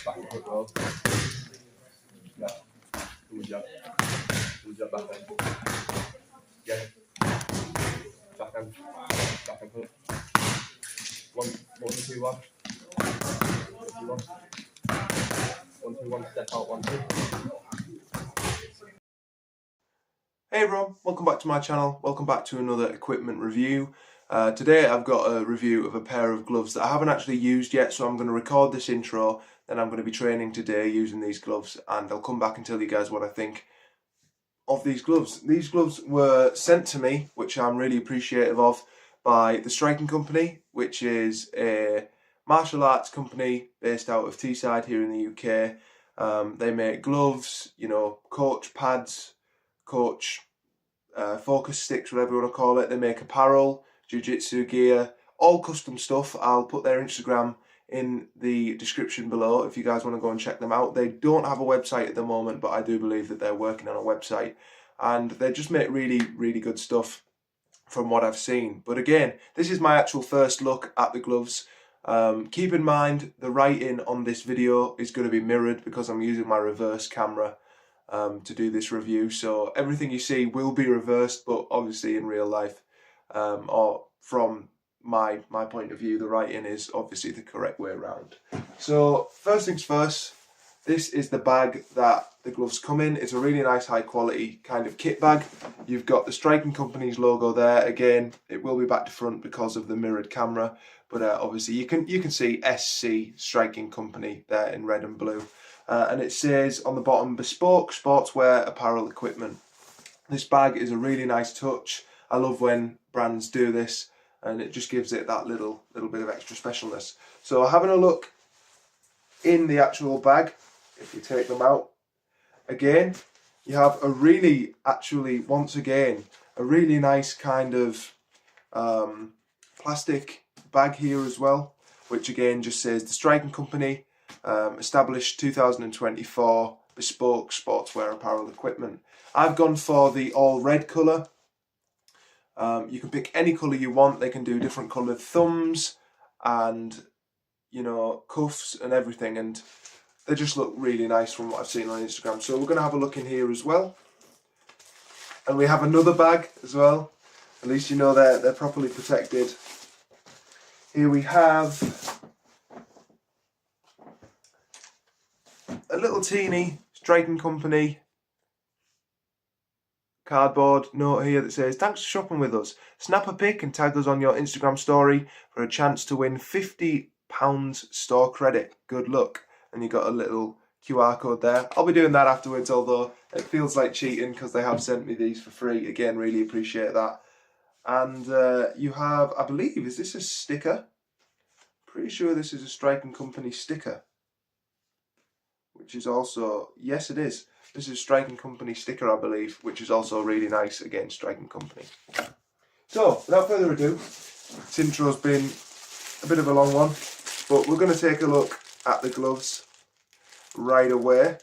back and hook roll. Yeah. Pull jab. Pull jab back hand. Yeah. Back hand. Back and hook. 1, 2, 1. 1, 2, 1. 1, 2, 1. Step out. 1, 2. Hey everyone, welcome back to my channel. Welcome back to another equipment review. Today I've got a review of a pair of gloves that I haven't actually used yet, so I'm going to record this intro, then I'm going to be training today using these gloves, and I'll come back and tell you guys what I think of these gloves. These gloves were sent to me, which I'm really appreciative of, by the Striking Company, which is a martial arts company based out of Teesside here in the UK. They make gloves, you know, coach pads, coach focus sticks, whatever you want to call it. They make apparel, jiu-jitsu gear, all custom stuff. I'll put their Instagram in the description below if you guys want to go and check them out. They don't have a website at the moment, but I do believe that they're working on a website, and they just make really, really good stuff from what I've seen. But again, this is my actual first look at the gloves. Keep in mind the writing on this video is going to be mirrored because I'm using my reverse camera to do this review, so everything you see will be reversed, but obviously in real life, or from my point of view, the writing is obviously the correct way around. So first things first, this is the bag that the gloves come in. It's a really nice high quality kind of kit bag. You've got the Striking Company's logo there. Again, it will be back to front because of the mirrored camera, but obviously you can see SC Striking Company there in red and blue. And it says on the bottom, bespoke sportswear apparel equipment. This bag is a really nice touch. I love when brands do this, and it just gives it that little bit of extra specialness. So having a look in the actual bag, if you take them out, again, you have a really, once again, a really nice kind of plastic bag here as well, which again just says the Striking Company. Established 2024, bespoke sportswear apparel equipment. I've gone for the all red colour. You can pick any colour you want. They can do different coloured thumbs and, you know, cuffs and everything, and they just look really nice from what I've seen on Instagram. So we're going to have a look in here as well. And we have another bag as well. At least you know they're properly protected. Here we have a little teeny Striking Company cardboard note here that says, thanks for shopping with us. Snap a pic and tag us on your Instagram story for a chance to win £50 store credit. Good luck. And you got a little QR code there. I'll be doing that afterwards, although it feels like cheating because they have sent me these for free. Again, really appreciate that. And you have, I believe, is this a sticker? Pretty sure this is a Striking Company sticker. Which is also, yes it is, this is a Striking Company sticker, I believe, which is also really nice. Again, Striking Company. So without further ado, this intro's been a bit of a long one, but we're going to take a look at the gloves right away.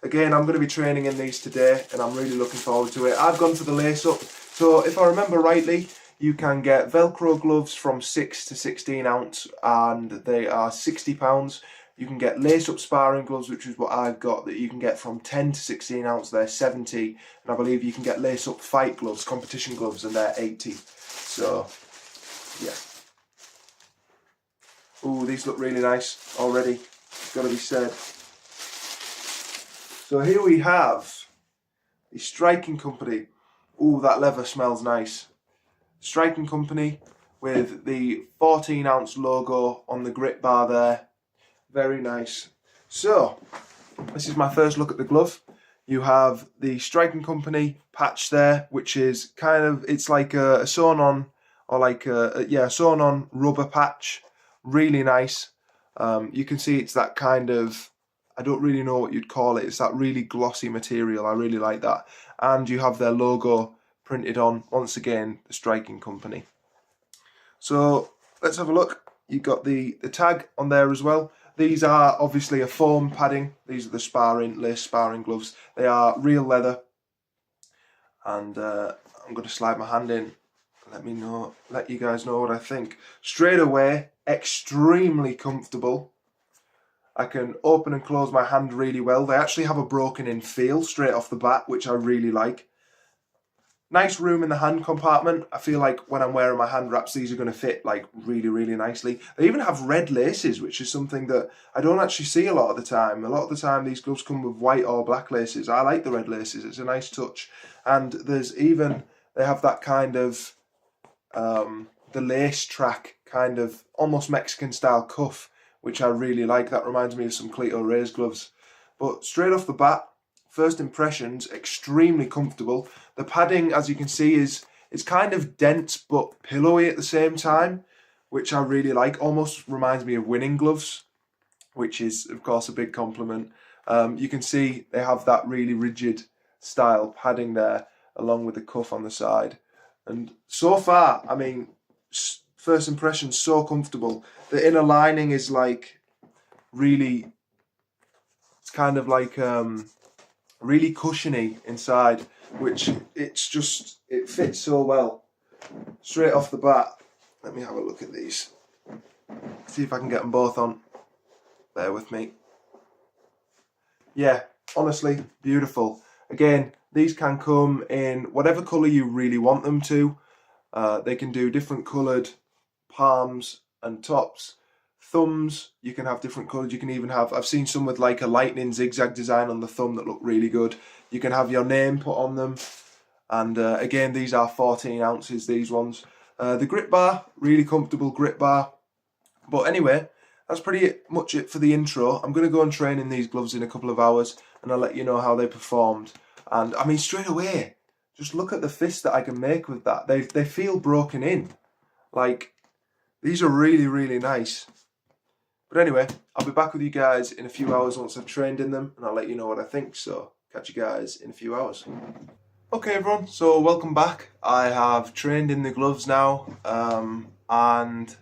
Again, I'm going to be training in these today, and I'm really looking forward to it. I've gone for the lace up, so if I remember rightly, you can get Velcro gloves from 6 to 16 ounce, and they are £60. You can get lace-up sparring gloves, which is what I've got, that you can get from 10 to 16 ounce, they're 70. And I believe you can get lace-up fight gloves, competition gloves, and they're 80. So, yeah. Ooh, these look really nice already, it's got to be said. So here we have the Striking Company. Ooh, that leather smells nice. Striking Company with the 14 ounce logo on the grip bar there. Very nice. So, this is my first look at the glove. You have the Striking Company patch there, which is kind of, it's like a sewn on, or like a sewn on rubber patch. Really nice. You can see it's that kind of, I don't really know what you'd call it. It's that really glossy material. I really like that. And you have their logo printed on, once again, the Striking Company. So, let's have a look. You've got the tag on there as well. These are obviously a foam padding. These are the lace sparring gloves. They are real leather. And I'm going to slide my hand in. Let you guys know what I think. Straight away, extremely comfortable. I can open and close my hand really well. They actually have a broken in feel straight off the bat, which I really like. Nice room in the hand compartment. I feel like when I'm wearing my hand wraps, these are going to fit like really nicely. They even have red laces, which is something that I don't actually see a lot of the time. A lot of the time these gloves come with white or black laces. I like the red laces. It's a nice touch. And there's even, they have that kind of, the lace track kind of almost Mexican style cuff, which I really like. That reminds me of some Cleto Reyes gloves. But straight off the bat, first impressions, extremely comfortable. The padding, as you can see, it's kind of dense but pillowy at the same time, which I really like. Almost reminds me of winning gloves, which is, of course, a big compliment. You can see they have that really rigid style padding there, along with the cuff on the side. And so far, I mean, first impressions, so comfortable. The inner lining is like really, it's kind of like really cushiony inside, which it fits so well. Straight off the bat, let me have a look at these. See if I can get them both on. Bear with me. Yeah, honestly, beautiful. Again, these can come in whatever colour you really want them to. They can do different coloured palms and tops. Thumbs, you can have different colours. You can even have, I've seen some with like a lightning zigzag design on the thumb that look really good. You can have your name put on them. And again, these are 14 ounces, these ones. The grip bar, really comfortable grip bar. But anyway, that's pretty much it for the intro. I'm going to go and train in these gloves in a couple of hours, and I'll let you know how they performed. And I mean, straight away, just look at the fist that I can make with that. They feel broken in. Like, these are really nice. But anyway, I'll be back with you guys in a few hours once I've trained in them, and I'll let you know what I think. So, catch you guys in a few hours. Okay everyone, so welcome back. I have trained in the gloves now, and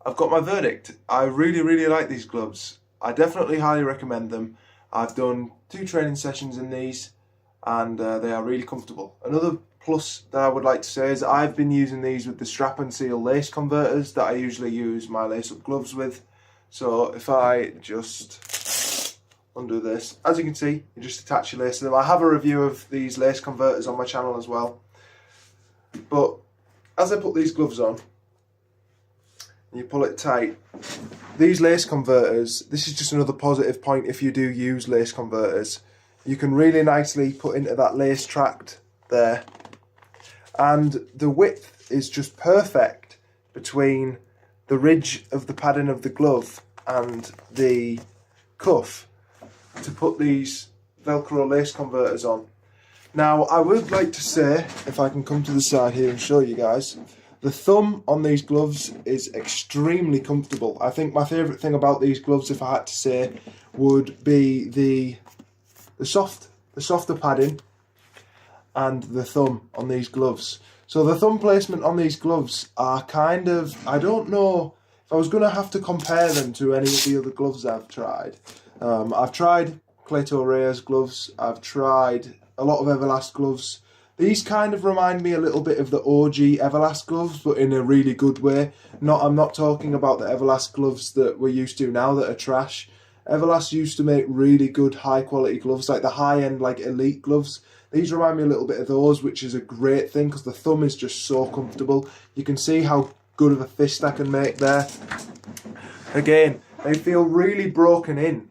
I've got my verdict. I really like these gloves. I definitely highly recommend them. I've done 2 training sessions in these, and they are really comfortable. Another plus that I would like to say is I've been using these with the strap and seal lace converters that I usually use my lace up gloves with. So if I just undo this, as you can see, you just attach your lace to them. I have a review of these lace converters on my channel as well. But as I put these gloves on, and you pull it tight, these lace converters, this is just another positive point if you do use lace converters. You can really nicely put into that lace tract there. And the width is just perfect between the ridge of the padding of the glove and the cuff to put these Velcro lace converters on. Now, I would like to say, if I can come to the side here and show you guys, the thumb on these gloves is extremely comfortable. I think my favourite thing about these gloves, if I had to say, would be the softer padding and the thumb on these gloves. So the thumb placement on these gloves are kind of, I don't know if I was going to have to compare them to any of the other gloves I've tried. I've tried Cleto Reyes gloves, I've tried a lot of Everlast gloves. These kind of remind me a little bit of the OG Everlast gloves, but in a really good way. I'm not talking about the Everlast gloves that we're used to now that are trash. Everlast used to make really good high quality gloves, like the high end like elite gloves. These remind me a little bit of those, which is a great thing because the thumb is just so comfortable. You can see how good of a fist I can make there. Again, they feel really broken in,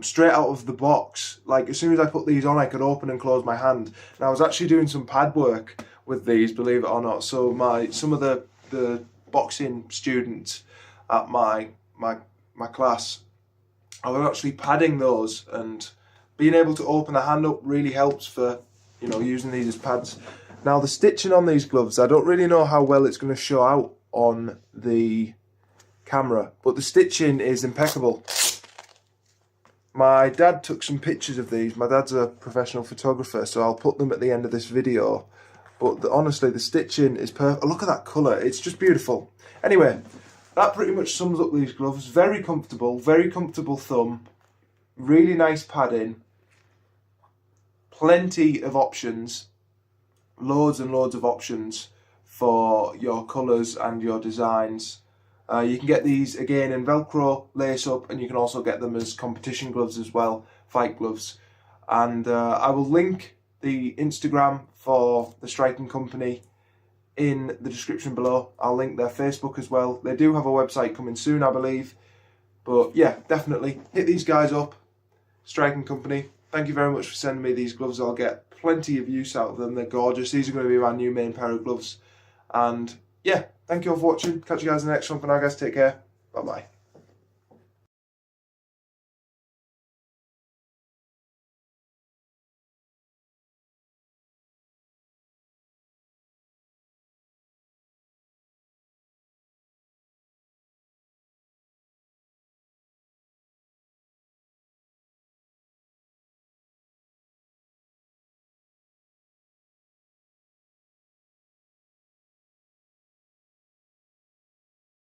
straight out of the box. Like as soon as I put these on, I could open and close my hand. And I was actually doing some pad work with these, believe it or not. So some of the boxing students at my class, I was actually padding those, and being able to open the hand up really helps for, you know, using these as pads. Now the stitching on these gloves, I don't really know how well it's going to show out on the camera, but the stitching is impeccable. My dad took some pictures of these. My dad's a professional photographer, so I'll put them at the end of this video. But honestly, the stitching is perfect. Look at that colour, it's just beautiful. Anyway, that pretty much sums up these gloves. Very comfortable thumb, really nice padding, plenty of options, loads and loads of options for your colours and your designs. You can get these again in Velcro lace up, and you can also get them as competition gloves as well, fight gloves. And I will link the Instagram for the Striking Company in the description below. I'll link their Facebook as well. They do have a website coming soon, I believe. But yeah, definitely hit these guys up. Striking Company, thank you very much for sending me these gloves. I'll get plenty of use out of them. They're gorgeous. These are going to be my new main pair of gloves. And yeah, thank you all for watching. Catch you guys in the next one. For now, guys, take care. Bye bye.